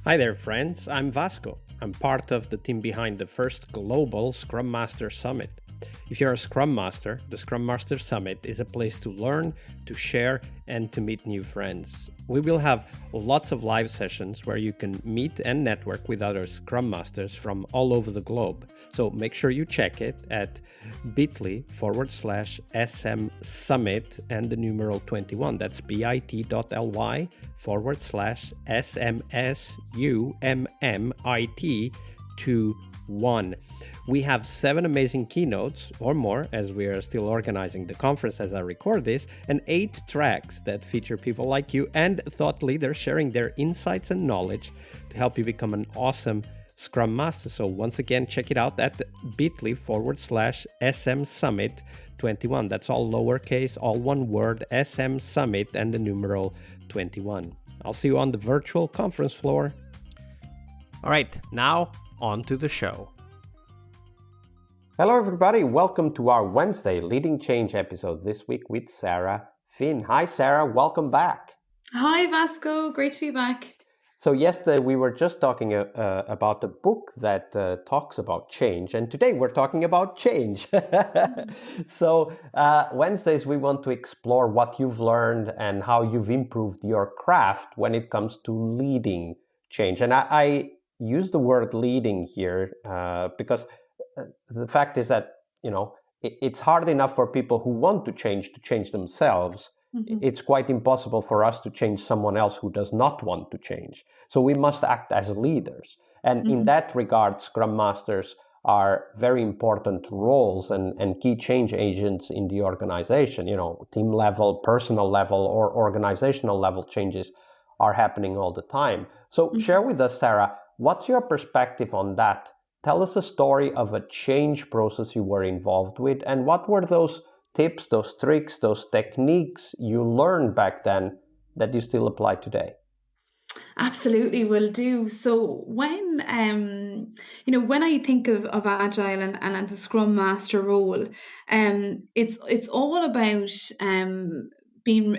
Hi there, friends. I'm Vasco. I'm part of the team behind the first global Scrum Master Summit. If you're a Scrum Master, the Scrum Master Summit is a place to learn, to share, and to meet new friends. We will have lots of live sessions where you can meet and network with other Scrum Masters from all over the globe. So make sure you check it at bit.ly/SM Summit and the numeral 21. That's bit.ly/SMSUMMIT21. We have 7 amazing keynotes or more, as we are still organizing the conference as I record this, and 8 tracks that feature people like you and thought leaders sharing their insights and knowledge to help you become an awesome Scrum Master. So once again, check it out at bit.ly/SM Summit 21. That's all lowercase, all one word, SM Summit and the numeral 21. I'll see you on the virtual conference floor. All right, now on to the show. Hello, everybody. Welcome to our Wednesday Leading Change episode this week with Sarah Finn. Hi, Sarah. Welcome back. Hi, Vasco. Great to be back. So yesterday we were just talking about a book that talks about change, and today we're talking about change. So Wednesdays we want to explore what you've learned and how you've improved your craft when it comes to leading change. And I use the word leading here because the fact is that, it's hard enough for people who want to change themselves. Mm-hmm. It's quite impossible for us to change someone else who does not want to change. So we must act as leaders. And in that regard, Scrum Masters are very important roles and key change agents in the organization. Team level, personal level, or organizational level changes are happening all the time. So share with us, Sarah, what's your perspective on that? Tell us a story of a change process you were involved with, and what were those tips, those tricks, those techniques you learned back then that you still apply today? Absolutely, will do. So when I think of Agile and the Scrum Master role, it's all about being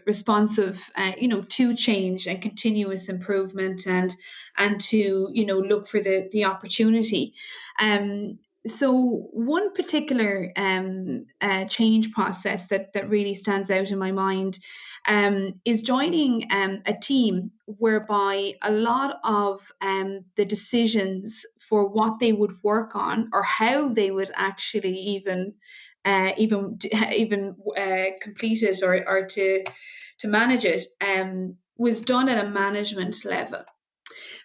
responsive, to change and continuous improvement, and to look for the opportunity. So one particular change process that really stands out in my mind is joining a team whereby a lot of the decisions for what they would work on or how they would actually even complete it or to manage it was done at a management level.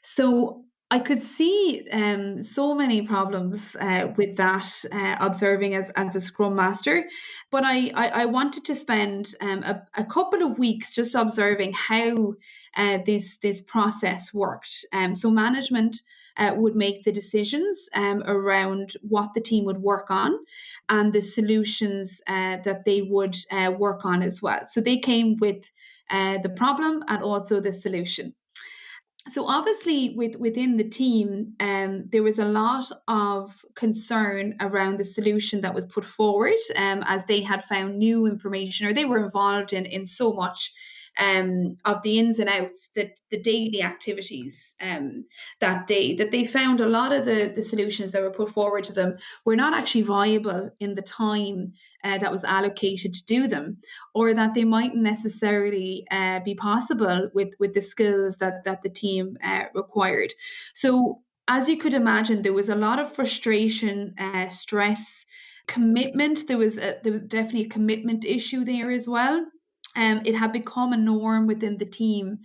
So I could see so many problems with that, observing as a Scrum Master, but I wanted to spend a couple of weeks just observing how this process worked. So management would make the decisions around what the team would work on and the solutions that they would work on as well. So they came with the problem and also the solution. So obviously within the team, there was a lot of concern around the solution that was put forward as they had found new information, or they were involved in so much of the ins and outs, the daily activities that day, that they found a lot of the solutions that were put forward to them were not actually viable in the time that was allocated to do them, or that they mightn't necessarily be possible with the skills that the team required. So as you could imagine, there was a lot of frustration, stress, commitment. There was definitely a commitment issue there as well. It had become a norm within the team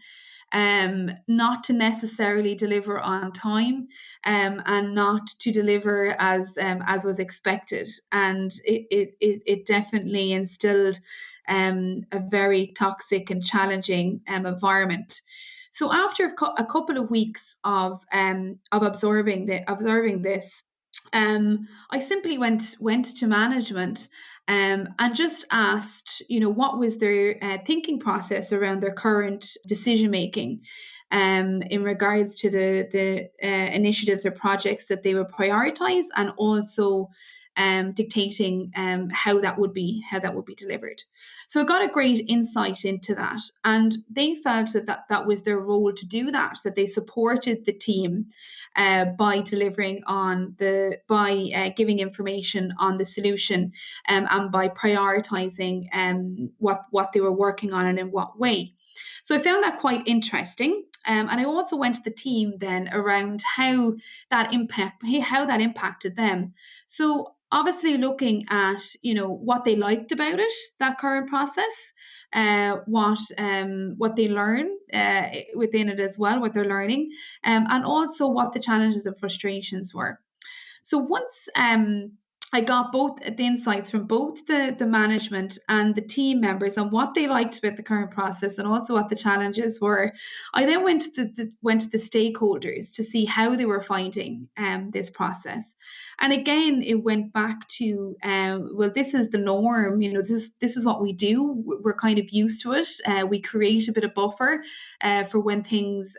not to necessarily deliver on time and not to deliver as was expected. And it definitely instilled a very toxic and challenging environment. So after a couple of weeks of observing this, I simply went to management and just asked, what was their thinking process around their current decision making in regards to the initiatives or projects that they would prioritize, and also dictating how that would be delivered. So I got a great insight into that, and they felt that was their role to do that. That they supported the team by delivering by giving information on the solution, and by prioritizing what they were working on and in what way. So I found that quite interesting. And I also went to the team then around how that impacted them. So obviously looking at, what they liked about it, that current process, what they learn within it as well, what they're learning, and also what the challenges and frustrations were. So once I got both the insights from both the management and the team members on what they liked about the current process and also what the challenges were, I then went to the stakeholders to see how they were finding this process. And again, it went back to, well, this is the norm. This is what we do. We're kind of used to it. We create a bit of buffer for when things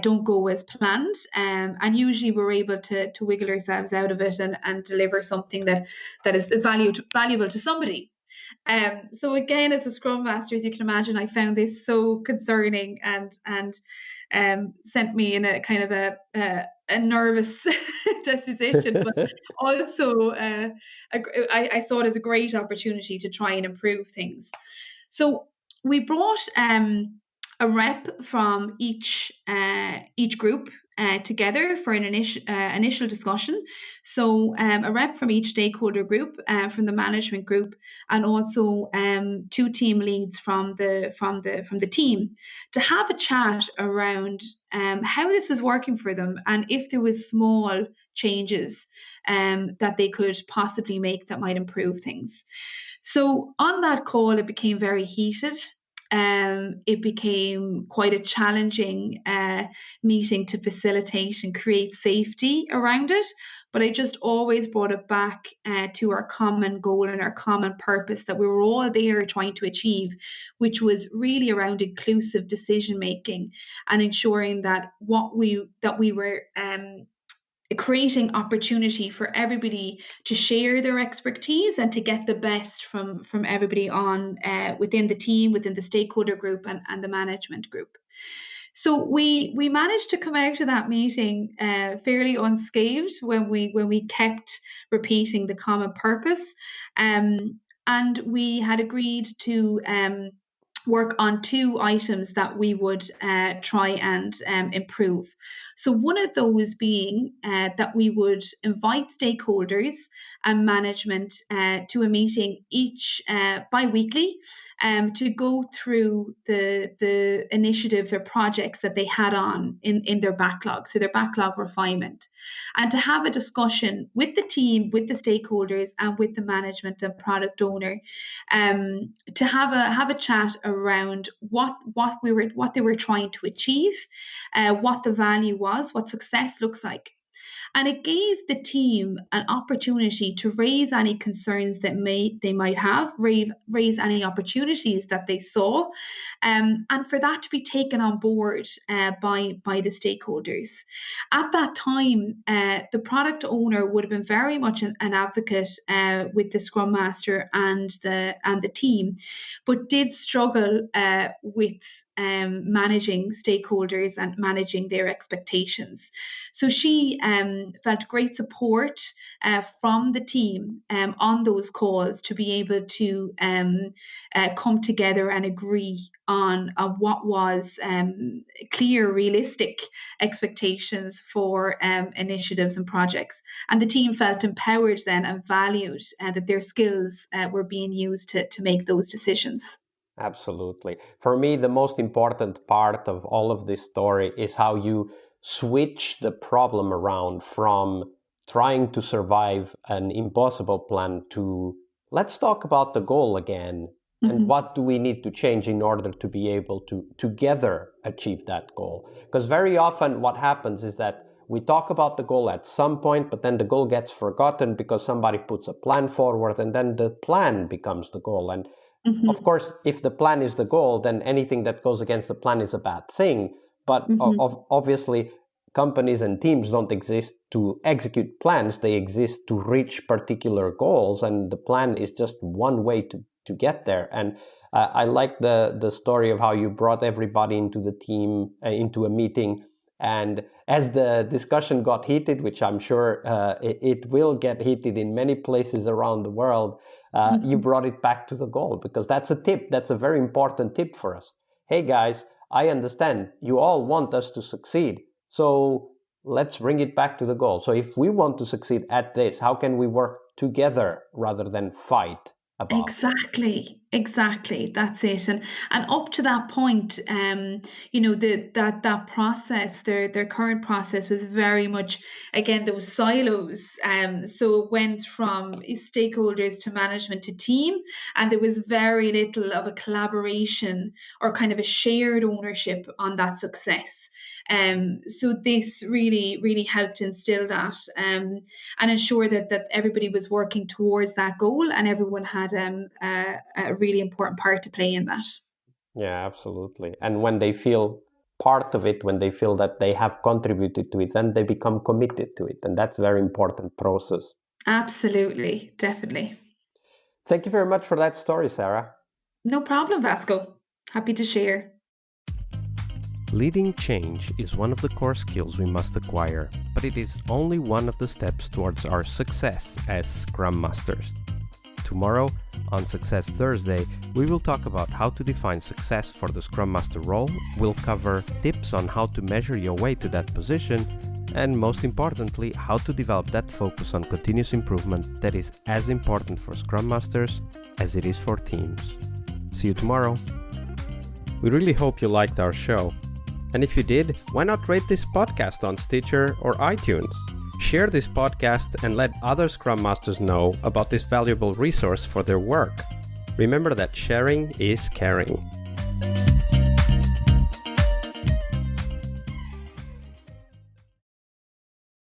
don't go as planned. And usually we're able to wiggle ourselves out of it and deliver something that is valuable to somebody. So again, as a Scrum Master, as you can imagine, I found this so concerning and sent me in a kind of a nervous disposition, but also I saw it as a great opportunity to try and improve things. So we brought a rep from each group together for an initial discussion. So a rep from each stakeholder group, from the management group, and also 2 team leads from the team, to have a chat around how this was working for them and if there was small changes that they could possibly make that might improve things. So on that call, it became very heated. It became quite a challenging meeting to facilitate and create safety around it. But I just always brought it back to our common goal and our common purpose that we were all there trying to achieve, which was really around inclusive decision making and ensuring that we were creating opportunity for everybody to share their expertise and to get the best from everybody on within the team, within the stakeholder group and the management group. So we managed to come out of that meeting fairly unscathed when we kept repeating the common purpose, and we had agreed to work on 2 items that we would try and improve. So one of those being that we would invite stakeholders and management to a meeting each bi-weekly to go through the initiatives or projects that they had on in their backlog, so their backlog refinement, and to have a discussion with the team, with the stakeholders, and with the management and product owner, to have a chat around what they were trying to achieve, what the value was, what success looks like. And it gave the team an opportunity to raise any concerns that they might have, raise any opportunities that they saw, and for that to be taken on board by the stakeholders. At that time, the product owner would have been very much an advocate with the Scrum Master and the team, but did struggle with managing stakeholders and managing their expectations. So she felt great support from the team on those calls to be able to come together and agree on what was clear, realistic expectations for initiatives and projects. And the team felt empowered then and valued that their skills were being used to make those decisions. Absolutely. For me, the most important part of all of this story is how you switch the problem around from trying to survive an impossible plan to let's talk about the goal again and what do we need to change in order to be able to together achieve that goal. Because very often what happens is that we talk about the goal at some point, but then the goal gets forgotten because somebody puts a plan forward and then the plan becomes the goal. And of course, if the plan is the goal, then anything that goes against the plan is a bad thing. But obviously, companies and teams don't exist to execute plans. They exist to reach particular goals, and the plan is just one way to get there. And I like the story of how you brought everybody into the team, into a meeting. And as the discussion got heated, which I'm sure it will get heated in many places around the world, you brought it back to the goal, because that's a tip. That's a very important tip for us. Hey guys, I understand you all want us to succeed. So let's bring it back to the goal. So if we want to succeed at this, how can we work together rather than fight about Exactly. That's it. And up to that point, that process, their current process was very much, again, those silos. So it went from stakeholders to management to team, and there was very little of a collaboration or kind of a shared ownership on that success. So this really helped instill that, and ensure that everybody was working towards that goal, and everyone had a really important part to play in that. Yeah, absolutely. And when they feel part of it, when they feel that they have contributed to it, then they become committed to it. And that's a very important process. Absolutely, definitely. Thank you very much for that story, Sarah. No problem, Vasco. Happy to share. Leading change is one of the core skills we must acquire, but it is only one of the steps towards our success as Scrum Masters. Tomorrow, on Success Thursday, we will talk about how to define success for the Scrum Master role, we'll cover tips on how to measure your way to that position, and most importantly, how to develop that focus on continuous improvement that is as important for Scrum Masters as it is for teams. See you tomorrow. We really hope you liked our show. And if you did, why not rate this podcast on Stitcher or iTunes? Share this podcast and let other Scrum Masters know about this valuable resource for their work. Remember that sharing is caring.